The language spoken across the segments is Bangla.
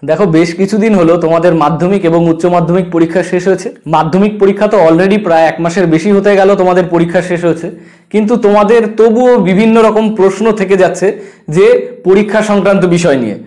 দেখো বেশ কিছুদিন হলো তোমাদের মাধ্যমিক এবং উচ্চ মাধ্যমিক পরীক্ষা শেষ হয়েছে। মাধ্যমিক পরীক্ষা তো অলরেডি প্রায় 1 মাসের বেশি হতে গেল তোমাদের পরীক্ষা শেষ হয়েছে, কিন্তু তোমাদের তবুও বিভিন্ন রকম প্রশ্ন থেকে যাচ্ছে যে পরীক্ষা সংক্রান্ত বিষয় নিয়ে।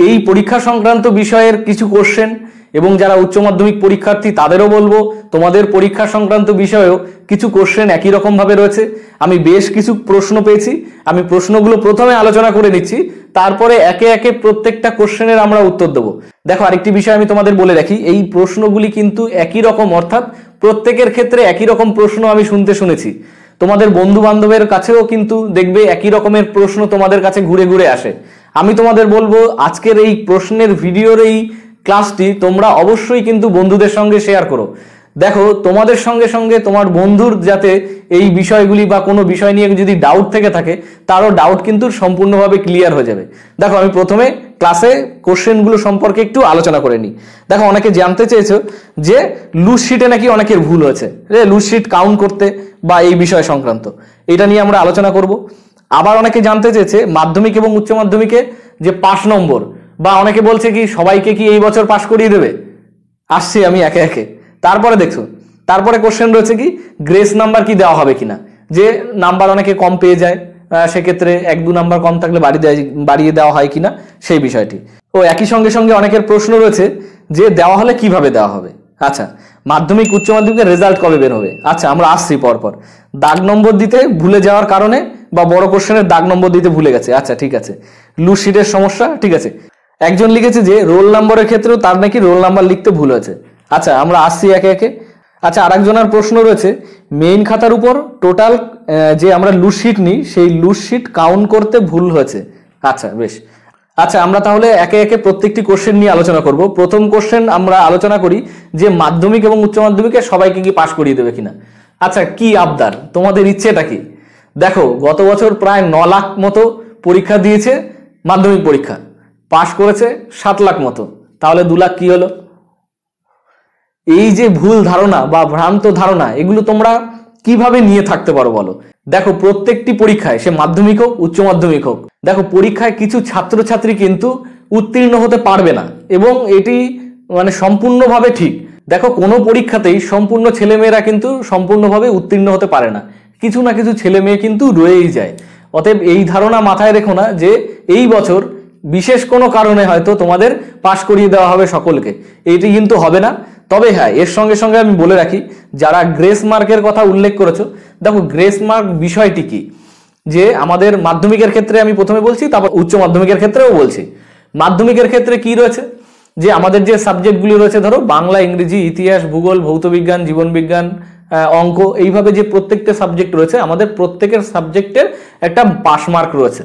এই পরীক্ষা সংক্রান্ত বিষয়ের কিছু কোশ্চেন এবং যারা উচ্চ মাধ্যমিক পরীক্ষার্থী তাদেরও বলবো তোমাদের পরীক্ষা সংক্রান্ত বিষয়েও কিছু কোশ্চেন একই রকম ভাবে রয়েছে। আমি বেশ কিছু প্রশ্ন পেয়েছি, আমি প্রশ্নগুলো প্রথমে আলোচনা করে নিচ্ছি, তারপরে একে একে প্রত্যেকটা কোশ্চেনের আমরা উত্তর দেবো। দেখো আরেকটি বিষয় আমি তোমাদের বলে রাখি, এই প্রশ্নগুলি কিন্তু একই রকম, অর্থাৎ প্রত্যেকের ক্ষেত্রে একই রকম প্রশ্ন আমি শুনেছি। তোমাদের বন্ধু বান্ধবের কাছেও কিন্তু দেখবে একই রকমের প্রশ্ন তোমাদের কাছে ঘুরে ঘুরে আসে। আমি তোমাদের বলবো আজকের এই প্রশ্নের ভিডিওর এই ক্লাসটি তোমরা অবশ্যই কিন্তু বন্ধুদের সঙ্গে শেয়ার করো। দেখো তোমাদের সঙ্গে সঙ্গে তোমার বন্ধুর যাতে এই বিষয়গুলি বা কোনো বিষয় নিয়ে যদি ডাউট থেকে থাকে তারও ডাউট কিন্তু সম্পূর্ণভাবে ক্লিয়ার হয়ে যাবে। দেখো আমি প্রথমে ক্লাসে কোশ্চেনগুলো সম্পর্কে একটু আলোচনা করে নিই। দেখো অনেকে জানতে চেয়েছো যে লুজ শিটে নাকি অনেকের ভুল হয়েছে, লুজ শিট কাউন্ট করতে বা এই বিষয় সংক্রান্ত, এটা নিয়ে আমরা আলোচনা করব। আবার অনেকে জানতে চেয়েছে মাধ্যমিক এবং উচ্চ মাধ্যমিকে যে পাস নম্বর, বা অনেকে বলছে কি সবাইকে কি এই বছর পাস করিয়ে দেবে। আসছি আমি একে একে। তারপরে দেখছো তারপরে কোশ্চেন রয়েছে কি গ্রেস নাম্বার কি দেওয়া হবে কিনা, যে নাম্বার অনেকে কম পেয়ে যায় সেক্ষেত্রে 1-2 নাম্বার কম থাকলে বাড়িয়ে দেওয়া হয় কিনা সেই বিষয়টি। ও একই সঙ্গে সঙ্গে অনেকের প্রশ্ন রয়েছে যে দেওয়া হলে কিভাবে দেওয়া হবে। আচ্ছা মাধ্যমিক উচ্চ মাধ্যমিকের রেজাল্ট কবে বের হবে। আচ্ছা আমরা আসছি পরপর। দাগ নম্বর দিতে ভুলে যাওয়ার কারণে বা বড় কোশ্চেনের দাগ নম্বর দিতে ভুলে গেছে, আচ্ছা ঠিক আছে, লুজ শিটের সমস্যা, ঠিক আছে। একজন লিখেছে যে রোল নাম্বারের ক্ষেত্রেও তার নাকি রোল নাম্বার লিখতে ভুল হয়েছে। আচ্ছা আমরা আসছি একে একে। আচ্ছা আরেকজনের প্রশ্ন রয়েছে মেইন খাতার উপর টোটাল যে আমরা লুজ শিট নিই সেই লুজ শিট কাউন্ট করতে ভুল হয়েছে। আচ্ছা বেশ। আচ্ছা আমরা তাহলে একে একে প্রত্যেকটি কোশ্চেন নিয়ে আলোচনা করব। প্রথম কোশ্চেন আমরা আলোচনা করি যে মাধ্যমিক এবং উচ্চ মাধ্যমিকে সবাইকে কি পাস করিয়ে দেবে কিনা। আচ্ছা কি আবদার, তোমাদের ইচ্ছেটা কি। দেখো গত বছর প্রায় 9 লাখ মতো পরীক্ষা দিয়েছে মাধ্যমিক পরীক্ষা, পাস করেছে 7 লাখ মতো, তাহলে 2 লাখ কি হলো। এই যে ভুল ধারণা বা ভ্রান্ত ধারণা এগুলো তোমরা কিভাবে নিয়ে থাকতে পারো বলো। দেখো প্রত্যেকটি পরীক্ষায় সে মাধ্যমিক হোক উচ্চ মাধ্যমিক হোক, দেখো পরীক্ষায় কিছু ছাত্রছাত্রী কিন্তু উত্তীর্ণ হতে পারবে না, এবং এটি মানে সম্পূর্ণভাবে ঠিক। দেখো কোনো পরীক্ষাতেই সম্পূর্ণ ছেলেমেয়েরা কিন্তু সম্পূর্ণভাবে উত্তীর্ণ হতে পারে না, কিছু না কিছু ছেলে মেয়ে কিন্তু রয়েই যায়। অতএব এই ধারণা মাথায় রেখো না যে এই বছর বিশেষ কোনো কারণে হয়তো তোমাদের পাস করিয়ে দেওয়া হবে সকলকে, এইটি কিন্তু হবে না। তবে হ্যাঁ এর সঙ্গে সঙ্গে আমি বলে রাখি যারা গ্রেস মার্কের কথা উল্লেখ করেছো, দেখো গ্রেস মার্ক বিষয়টি কি, যে আমাদের মাধ্যমিকের ক্ষেত্রে আমি প্রথমে বলছি, তারপর উচ্চ মাধ্যমিকের ক্ষেত্রেও বলছি। মাধ্যমিকের ক্ষেত্রে কি রয়েছে, যে আমাদের যে সাবজেক্টগুলি রয়েছে, ধরো বাংলা, ইংরেজি, ইতিহাস, ভূগোল, ভৌতবিজ্ঞান, জীবনবিজ্ঞান, অঙ্ক, এইভাবে যে প্রত্যেকটা সাবজেক্ট রয়েছে আমাদের প্রত্যেকের সাবজেক্টের একটা পাস মার্ক রয়েছে।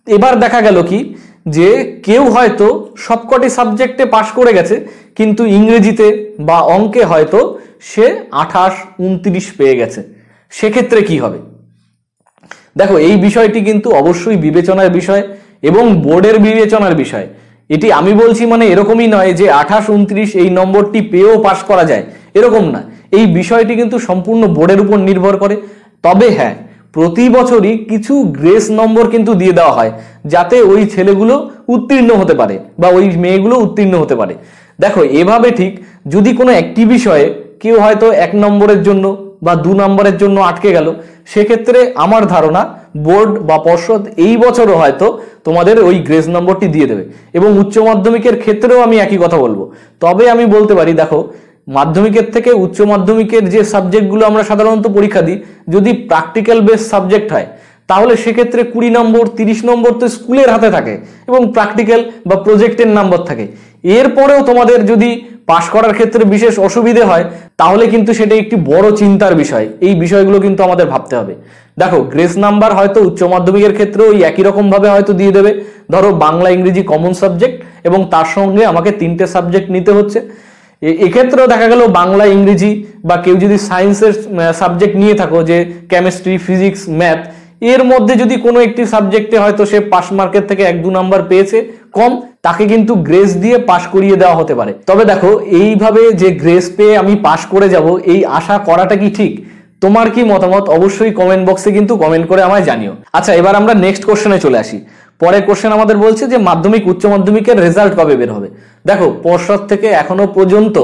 এবার দেখা গেল কি যে কেউ হয়তো সবকটি সাবজেক্টে পাস করে গেছে, কিন্তু ইংরেজিতে বা অঙ্কে হয়তো সে 28-29 পেয়ে গেছে, সেক্ষেত্রে কি হবে। দেখো এই বিষয়টি কিন্তু অবশ্যই বিবেচনার বিষয় এবং বোর্ডের বিবেচনার বিষয়। এটি আমি বলছি মানে এরকমই নয় যে 28-29 এই নম্বরটি পেয়েও পাস করা যায়, এরকম না। এই বিষয়টি কিন্তু সম্পূর্ণ বোর্ডের উপর নির্ভর করে। তবে হ্যাঁ প্রতি বছরই কিছু গ্রেস নম্বর কিন্তু দিয়ে দেওয়া হয় যাতে ওই ছেলেগুলো উত্তীর্ণ হতে পারে বা ওই মেয়েগুলো উত্তীর্ণ হতে পারে। দেখো এভাবে ঠিক যদি কোনো একটি বিষয়ে কেউ হয়তো 1 নম্বরের জন্য বা 2 নম্বরের জন্য আটকে গেল, সেক্ষেত্রে আমার ধারণা বোর্ড বা পর্ষদ এই বছরও হয়তো তোমাদের ওই গ্রেস নম্বরটি দিয়ে দেবে। এবং উচ্চ মাধ্যমিকের ক্ষেত্রেও আমি একই কথা বলবো। তবে আমি বলতে পারি দেখো মাধ্যমিকের থেকে উচ্চ মাধ্যমিকের যে সাবজেক্টগুলো আমরা সাধারণত পরীক্ষা দিই, যদি প্র্যাকটিক্যাল বেস সাবজেক্ট হয় তাহলে সেক্ষেত্রে 20 নম্বর 30 নম্বর তো স্কুলের হাতে থাকে এবং প্র্যাকটিক্যাল বা প্রজেক্টের নাম্বার থাকে। এরপরেও তোমাদের যদি পাশ করার ক্ষেত্রে বিশেষ অসুবিধে হয় তাহলে কিন্তু সেটা একটি বড় চিন্তার বিষয়। এই বিষয়গুলো কিন্তু আমাদের ভাবতে হবে। দেখো গ্রেস নাম্বার হয়তো উচ্চ মাধ্যমিকের ক্ষেত্রেও ওই একই রকম ভাবে হয়তো দিয়ে দেবে। ধরো বাংলা, ইংরেজি কমন সাবজেক্ট এবং তার সঙ্গে আমাকে 3টে সাবজেক্ট নিতে হচ্ছে। এক্ষেত্রেও দেখা গেল বাংলা, ইংরেজি বা কেউ যদি সায়েন্সের সাবজেক্ট নিয়ে থাকো, যে কেমিস্ট্রি, ফিজিক্স, ম্যাথ, এর মধ্যে যদি কোনো একটি সাবজেক্টে হয়তো সে পাস মার্কের থেকে 1-2 নাম্বার পেয়েছে কম, তাকে কিন্তু গ্রেস দিয়ে পাস করিয়ে দেওয়া হতে পারে। তবে দেখো এইভাবে যে গ্রেস পেয়ে আমি পাস করে যাব এই আশা করাটা কি ঠিক, তোমার কি মতামত অবশ্যই কমেন্ট বক্সে কিন্তু কমেন্ট করে আমায় জানিও। আচ্ছা এবার আমরা নেক্সট কোশ্চেনে চলে আসি। পরের কোশ্চেন আমাদের বলছে যে মাধ্যমিক উচ্চ মাধ্যমিকের রেজাল্ট কবে বের হবে। দেখো পর্ষদ থেকে এখনো পর্যন্ত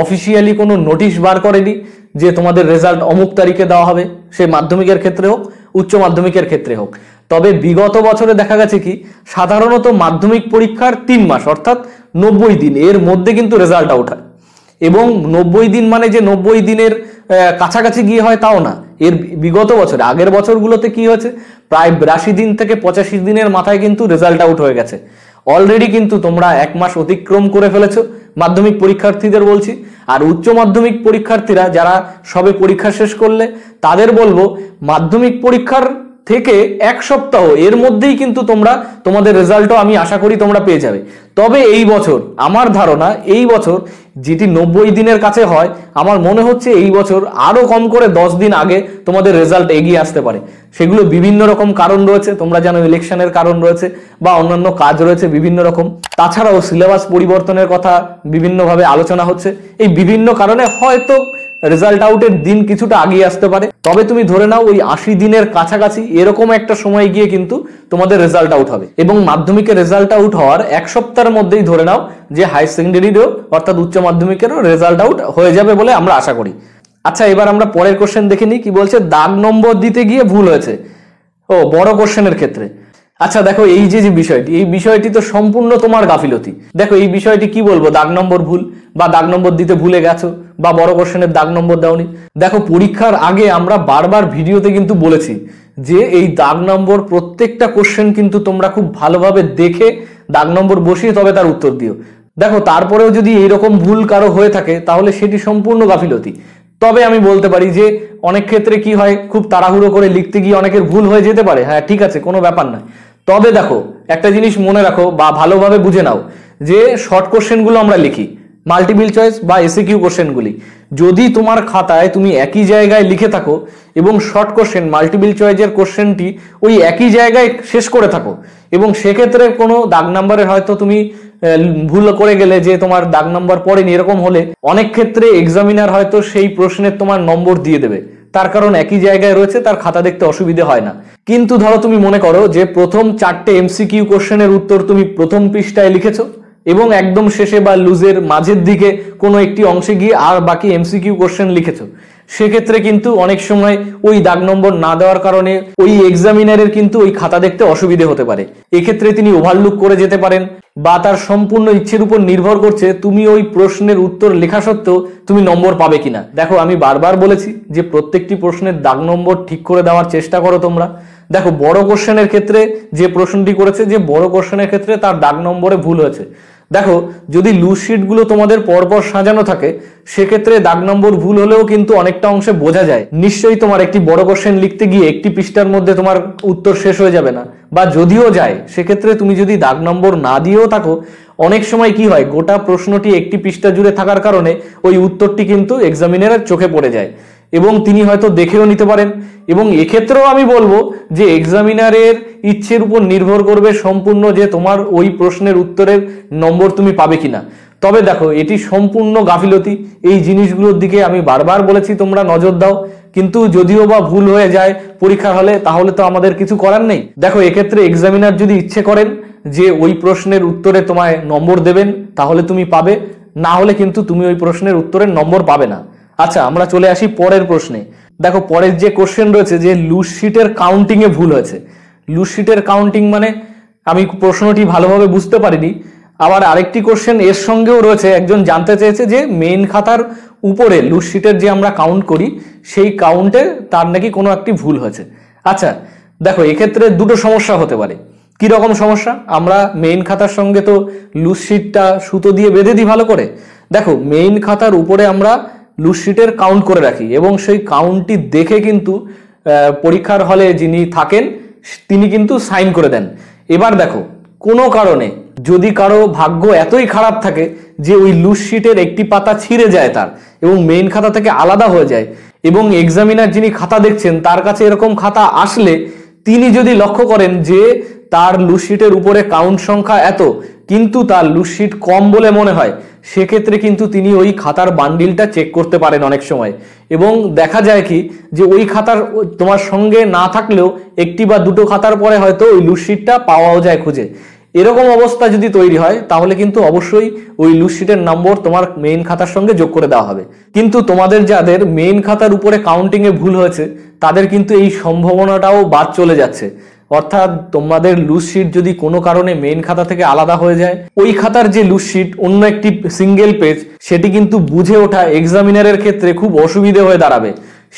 অফিসিয়ালি কোনো নোটিশ বার করেনি যে তোমাদের রেজাল্ট অমুক তারিখে দেওয়া হবে, সে মাধ্যমিকের ক্ষেত্রে হোক উচ্চ মাধ্যমিকের ক্ষেত্রে হোক। তবে বিগত বছরে দেখা গেছে কি সাধারণত মাধ্যমিক পরীক্ষার 3 মাস অর্থাৎ 90 দিন এর মধ্যে কিন্তু রেজাল্ট আউট হয়। এবং 90 দিন মানে যে 90 দিনের কাছাকাছি গিয়ে হয় তাও না। এর বিগত বছরে আগের বছরগুলোতে কি হয়েছে, প্রায় 82 দিন থেকে 85 দিনের মাথায় কিন্তু রেজাল্ট আউট হয়ে গেছে। অলরেডি কিন্তু তোমরা 1 মাস অতিক্রম করে ফেলেছো মাধ্যমিক পরীক্ষার্থীদের বলছি। আর উচ্চ মাধ্যমিক পরীক্ষার্থীরা যারা সবে পরীক্ষা শেষ করলে তাদের বলবো মাধ্যমিক পরীক্ষার থেকে 1 সপ্তাহ এর মধ্যেই কিন্তু তোমরা তোমাদের রেজাল্টও আমি আশা করি তোমরা পেয়ে যাবে। তবে এই বছর আমার ধারণা এই বছর যেটি 90 দিনের কাছে হয়, আমার মনে হচ্ছে এই বছর আরো কম করে 10 দিন আগে তোমাদের রেজাল্ট এগিয়ে আসতে পারে। সেগুলো বিভিন্ন রকম কারণ রয়েছে, তোমরা জানো ইলেকশনের কারণ রয়েছে বা অন্যান্য কাজ রয়েছে বিভিন্ন রকম। তাছাড়াও সিলেবাস পরিবর্তনের কথা বিভিন্নভাবে আলোচনা হচ্ছে। এই বিভিন্ন কারণে হয়তো রেজাল্ট আউটের দিন কিছুটা আগিয়ে আসতে পারে। তবে তুমি ধরে নাও ওই 80 দিনের কাছাকাছি এরকম একটা সময় গিয়ে কিন্তু তোমাদের রেজাল্ট আউট হবে। এবং মাধ্যমিকের রেজাল্ট আউট হওয়ার 1 সপ্তাহের মধ্যেই ধরে নাও যে হাই সেকেন্ডারিরও অর্থাৎ উচ্চ মাধ্যমিকেরও রেজাল্ট আউট হয়ে যাবে বলে আমরা আশা করি। আচ্ছা, এবার আমরা পরের কোশ্চেন দেখে নিই কি বলছে। দাগ নম্বর দিতে গিয়ে ভুল হয়েছে ও বড় কোশ্চেনের ক্ষেত্রে। আচ্ছা দেখো এই যে বিষয়টি, এই বিষয়টি তো সম্পূর্ণ তোমার গাফিলতি। দেখো এই বিষয়টি কি বলবো, দাগ নম্বর ভুল বা দাগ নম্বর দিতে ভুলে গেছো বা বড় কোশ্চেনের দাগ নম্বর দাওনি। দেখো পরীক্ষার আগে আমরা বারবার ভিডিওতে কিন্তু বলেছি যে এই দাগ নম্বর প্রত্যেকটা কোশ্চেন কিন্তু তোমরা খুব ভালোভাবে দেখে দাগ নম্বর বসিয়ে তবে তার উত্তর দিও। দেখো তারপরেও যদি এইরকম ভুল কারো হয়ে থাকে তাহলে সেটি সম্পূর্ণ গাফিলতি। তবে আমি বলতে পারি যে অনেক ক্ষেত্রে কি হয়, খুব তাড়াহুড়ো করে লিখতে গিয়ে অনেকের ভুল হয়ে যেতে পারে, হ্যাঁ ঠিক আছে, কোনো ব্যাপার নয়। তবে দেখো একটা জিনিস মনে রাখো বা ভালোভাবে বুঝে নাও যে শর্ট কোশ্চেনগুলো আমরা লিখি, মাল্টিপল চয়েস বা এসএকিউ কোশ্চেনগুলি যদি তোমার খাতায় তুমি একই জায়গায় লিখে থাকো এবং শর্ট কোশ্চেন মাল্টিপল চয়েসের কোশ্চেনটি ওই একই জায়গায় শেষ করে থাকো এবং সেক্ষেত্রে কোনো দাগ নাম্বারের হয়তো তুমি ভুল করে গেলে যে তোমার দাগ নাম্বার পড়েনি, এরকম হলে অনেক ক্ষেত্রে এক্সামিনার হয়তো সেই প্রশ্নের তোমার নম্বর দিয়ে দেবে, তার কারণ একই জায়গায় রয়েছে, তার খাতা দেখতে অসুবিধে হয় না। কিন্তু ধরো তুমি মনে করো যে প্রথম 4টে এমসিকিউ কোশ্চেনের উত্তর তুমি প্রথম পৃষ্ঠায় লিখেছো এবং একদম শেষে বা লুজের মাঝের দিকে কোনো একটি অংশে গিয়ে আর বাকি এমসিকিউ কোশ্চেন লিখেছো, সেক্ষেত্রে কিন্তু অনেক সময় ওই দাগ নম্বর না দেওয়ার কারণে ওই এক্সামিনারের কিন্তু ওই খাতা দেখতে অসুবিধে হতে পারে। এক্ষেত্রে তিনি ওভারলুক করে যেতে পারেন বা তার সম্পূর্ণ ইচ্ছের উপর নির্ভর করছে তুমি ওই প্রশ্নের উত্তর লেখা সত্ত্বেও তুমি নম্বর পাবে কিনা। দেখো আমি বারবার বলেছি যে প্রত্যেকটি প্রশ্নের দাগ নম্বর ঠিক করে দেওয়ার চেষ্টা করো তোমরা। দেখো বড় কোশ্চেনের ক্ষেত্রে যে প্রশ্নটি করেছে, যে বড় কোশ্চেনের ক্ষেত্রে তার দাগ নম্বরে ভুল হয়েছে। দেখো যদি লুজ শিটগুলো তোমাদের পরপর সাজানো থাকে সেক্ষেত্রে দাগ নম্বর ভুল হলেও কিন্তু অনেকটা অংশে বোঝা যায়। নিশ্চয়ই তোমার একটি বড় কোশ্চেন লিখতে গিয়ে একটি পৃষ্ঠার মধ্যে তোমার উত্তর শেষ হয়ে যাবে না, বা যদিও যায় সেক্ষেত্রে তুমি যদি দাগ নম্বর না দিয়েও থাকো অনেক সময় কি হয়, গোটা প্রশ্নটি একটি পৃষ্ঠা জুড়ে থাকার কারণে ওই উত্তরটি কিন্তু এক্সামিনারের চোখে পড়ে যায় এবং তিনি হয়তো দেখেও নিতে পারেন। এবং এক্ষেত্রেও আমি বলবো যে এক্সামিনারের ইচ্ছের উপর নির্ভর করবে সম্পূর্ণ যে তোমার ওই প্রশ্নের উত্তরের নম্বর তুমি পাবে কিনা। তবে দেখো এটি সম্পূর্ণ গাফিলতি, এই জিনিসগুলোর দিকে আমি বারবার বলেছি তোমরা নজর দাও, কিন্তু যদিও বা ভুল হয়ে যায় পরীক্ষা হলে তাহলে তো আমাদের কিছু করার নেই। দেখো এক্ষেত্রে এক্সামিনার যদি ইচ্ছে করেন যে ওই প্রশ্নের উত্তরে তোমায় নম্বর দেবেন তাহলে তুমি পাবে, না হলে কিন্তু তুমি ওই প্রশ্নের উত্তরের নম্বর পাবে না। আচ্ছা আমরা চলে আসি পরের প্রশ্নে। দেখো পরের যে কোশ্চেন রয়েছে যে লুজ শিটের কাউন্টিং এ ভুল হয়েছে। লুজ শিটের কাউন্টিং মানে আমি প্রশ্নটি ভালোভাবে বুঝতে পারিনি। আবার আরেকটি কোশ্চেন এর সঙ্গেও রয়েছে, একজন জানতে চেয়েছে যে মেইন খাতার উপরে লুজ শিটের যে আমরা কাউন্ট করি সেই কাউন্টে তার নাকি কোনো একটি ভুল হয়েছে। আচ্ছা দেখো এক্ষেত্রে দুটো সমস্যা হতে পারে। কি রকম সমস্যা, আমরা মেইন খাতার সঙ্গে তো লুজ শিটটা সুতো দিয়ে বেঁধে দিই ভালো করে। দেখো মেইন খাতার উপরে আমরা লুজ শিটের কাউন্ট করে রাখি এবং সেই কাউন্টটি দেখে কিন্তু পরীক্ষার হলে যিনি থাকেন তিনি কিন্তু সাইন করে দেন। এবার দেখো কোনো কারণে যদি কারো ভাগ্য এতই খারাপ থাকে যে ওই লুজ শিটের একটি পাতা ছিঁড়ে যায় তার এবং মেইন খাতা থেকে আলাদা হয়ে যায় এবং এক্সামিনার যিনি খাতা দেখছেন তার কাছে এরকম খাতা আসলে তিনি যদি লক্ষ্য করেন যে তার লুজশিটের উপরে কাউন্ট সংখ্যা এত, কিন্তু তার লুজশিট কম বলে মনে হয়, সেক্ষেত্রে কিন্তু তিনি ওই খাতার বান্ডিলটা চেক করতে পারেন অনেক সময়। এবং দেখা যায় কি যে ওই খাতার তোমার সঙ্গে না থাকলেও একটি বা দুটো খাতার পরে হয়তো ওই লুজশিটটা পাওয়াও যায় খুঁজে। এরকম অবস্থা যদি তৈরি হয় তাহলে কিন্তু অবশ্যই ওই লুজশিটের নম্বর তোমার মেইন খাতার সঙ্গে যোগ করে দেওয়া হবে। কিন্তু তোমাদের যাদের মেইন খাতার উপরে কাউন্টিংয়ে ভুল হয়েছে তাদের কিন্তু এই সম্ভাবনাটাও বাদ চলে যাচ্ছে। অর্থাৎ তোমাদের লুজশিট যদি কোনো কারণে মেইন খাতা থেকে আলাদা হয়ে যায়, ওই খাতার যে লুজশিট অন্য একটি সিঙ্গেল পেজ, সেটি কিন্তু বুঝে ওঠা এক্সামিনারের ক্ষেত্রে খুব অসুবিধে হয়ে দাঁড়াবে।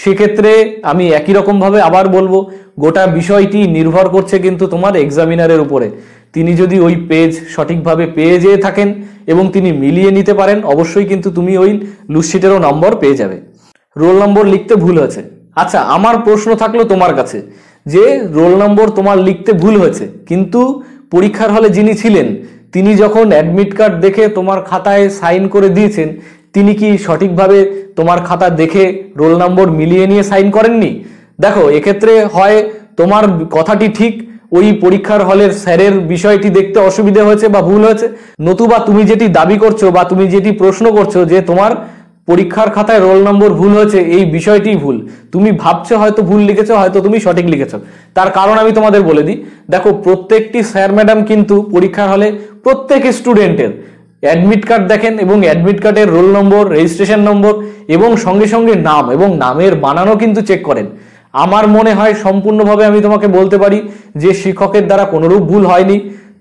সেক্ষেত্রে আমি একই রকম ভাবে আবার বলবো, গোটা বিষয়টি নির্ভর করছে কিন্তু তোমার এক্সামিনারের উপরে। তিনি যদি ওই পেজ সঠিকভাবে পেয়ে যেয়ে থাকেন এবং তিনি মিলিয়ে নিতে পারেন, অবশ্যই কিন্তু তুমি ওই লুজশিটেরও নম্বর পেয়ে যাবে। রোল নম্বর লিখতে ভুল হয়েছে। আচ্ছা, আমার প্রশ্ন থাকলো তোমার কাছে যে রোল নম্বর তোমার লিখতে ভুল হয়েছে, কিন্তু পরীক্ষার হলে যিনি ছিলেন তিনি যখন অ্যাডমিট কার্ড দেখে তোমার খাতায় সাইন করে দিয়েছেন, তিনি কি সঠিকভাবে তোমার খাতা দেখে রোল নম্বর মিলিয়ে নিয়ে সাইন করেননি? দেখো, এক্ষেত্রে হয় তোমার কথাটি ঠিক, ওই পরীক্ষার হলের স্যারের বিষয়টি দেখতে অসুবিধা হয়েছে বা ভুল হয়েছে, নতুবা তুমি যেটি দাবি করছো বা তুমি যেটি প্রশ্ন করছো যে তোমার পরীক্ষার খাতায় রোল নম্বর ভুল হয়েছে, এই বিষয়টি ভুল। তুমি ভাবছো হয়তো ভুল লিখেছো, হয়তো তুমি সঠিক লিখেছো। তার কারণ আমি তোমাদের বলে দিই। দেখো, প্রত্যেকটি স্যার ম্যাডাম কিন্তু পরীক্ষার হলে প্রত্যেক স্টুডেন্টের অ্যাডমিট কার্ড দেখেন এবং অ্যাডমিট কার্ডের রোল নম্বর, রেজিস্ট্রেশন নম্বর এবং সঙ্গে সঙ্গে নাম এবং নামের বানানও কিন্তু চেক করেন। আমার মনে হয় সম্পূর্ণভাবে আমি তোমাকে বলতে পারি যে শিক্ষকের দ্বারা কোনোরূপ ভুল হয়নি।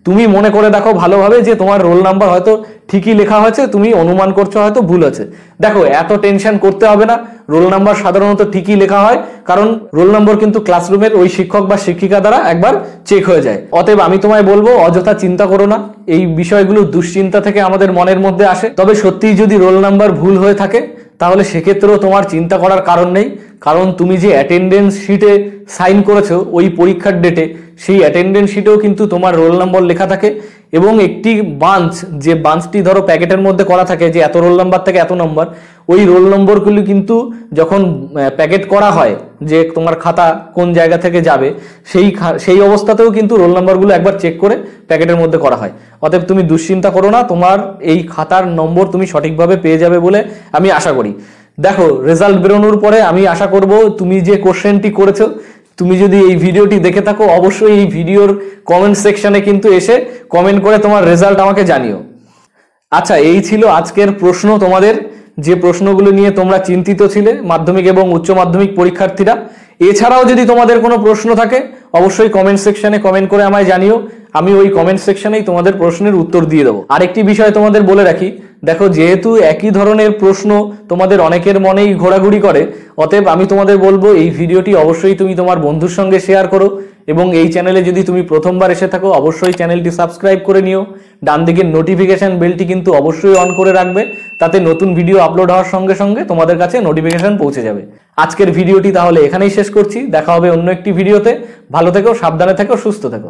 তুমি মনে করে দেখো ভালোভাবে যে তোমার রোল নাম্বার হয়তো ঠিকই লেখা হয়েছে, তুমি অনুমান করছো হয়তো ভুল আছে। দেখো, এত টেনশন করতে হবে না, রোল নাম্বার সাধারণত ঠিকই লেখা হয়, কারণ রোল নম্বর কিন্তু ক্লাসরুমের ওই শিক্ষক বা শিক্ষিকা দ্বারা একবার চেক হয়ে যায়। অতএব আমি তোমায় বলবো, অযথা চিন্তা করো না। এই বিষয়গুলো দুশ্চিন্তা থেকে আমাদের মনের মধ্যে আসে। তবে সত্যিই যদি রোল নাম্বার ভুল হয়ে থাকে তাহলে সেক্ষেত্রেও তোমার চিন্তা করার কারণ নেই, কারণ তুমি যে অ্যাটেন্ডেন্স শিটে সাইন করেছো ওই পরীক্ষার ডেটে, সেই অ্যাটেন্ডেন্স শিটেও কিন্তু তোমার রোল নম্বর লেখা থাকে এবং একটি বাঞ্চ, যে বাঞ্চটি ধরো প্যাকেটের মধ্যে করা থাকে যে এত রোল নাম্বার থেকে এত নম্বর, ওই রোল নম্বরগুলি কিন্তু যখন প্যাকেট করা হয় যে তোমার খাতা কোন জায়গা থেকে যাবে, সেই অবস্থাতেও কিন্তু রোল নাম্বারগুলো একবার চেক করে প্যাকেটের মধ্যে করা হয়। অতএব তুমি দুশ্চিন্তা করো না, তোমার এই খাতার নম্বর তুমি সঠিকভাবে পেয়ে যাবে বলে আমি আশা করি। দেখো, রেজাল্ট বেরোনোর পরে আমি আশা করব তুমি যে কোশ্চেনটি করেছো, তুমি যদি এই ভিডিওটি দেখে থাকো অবশ্যই এই ভিডিওর কমেন্ট সেকশনে কিন্তু এসে কমেন্ট করে তোমার রেজাল্ট আমাকে জানিও। আচ্ছা, এই ছিল আজকের প্রশ্ন, তোমাদের যে প্রশ্নগুলো নিয়ে তোমরা চিন্তিত ছিলে মাধ্যমিক এবং উচ্চ মাধ্যমিক পরীক্ষার্থীরা। এছাড়াও যদি তোমাদের কোনো প্রশ্ন থাকে অবশ্যই কমেন্ট সেকশনে কমেন্ট করে আমায় জানিও, আমি ওই কমেন্ট সেকশনেই তোমাদের প্রশ্নের উত্তর দিয়ে দেবো। আরেকটি বিষয় তোমাদের বলে রাখি, দেখো, যেহেতু একই ধরনের প্রশ্ন তোমাদের অনেকের মনেই ঘোরাঘুরি করে, অতএব আমি তোমাদের বলবো এই ভিডিওটি অবশ্যই তুমি তোমার বন্ধুর সঙ্গে শেয়ার করো এবং এই চ্যানেলে যদি তুমি প্রথমবার এসে থাকো অবশ্যই চ্যানেলটি সাবস্ক্রাইব করে নিও। ডান দিকের নোটিফিকেশন বেলটি কিন্তু অবশ্যই অন করে রাখবে, তাতে নতুন ভিডিও আপলোড হওয়ার সঙ্গে সঙ্গে তোমাদের কাছে নোটিফিকেশন পৌঁছে যাবে। আজকের ভিডিওটি তাহলে এখানেই শেষ করছি, দেখা হবে অন্য একটি ভিডিওতে। ভালো থেকো, সাবধানে থেকো, সুস্থ থেকো।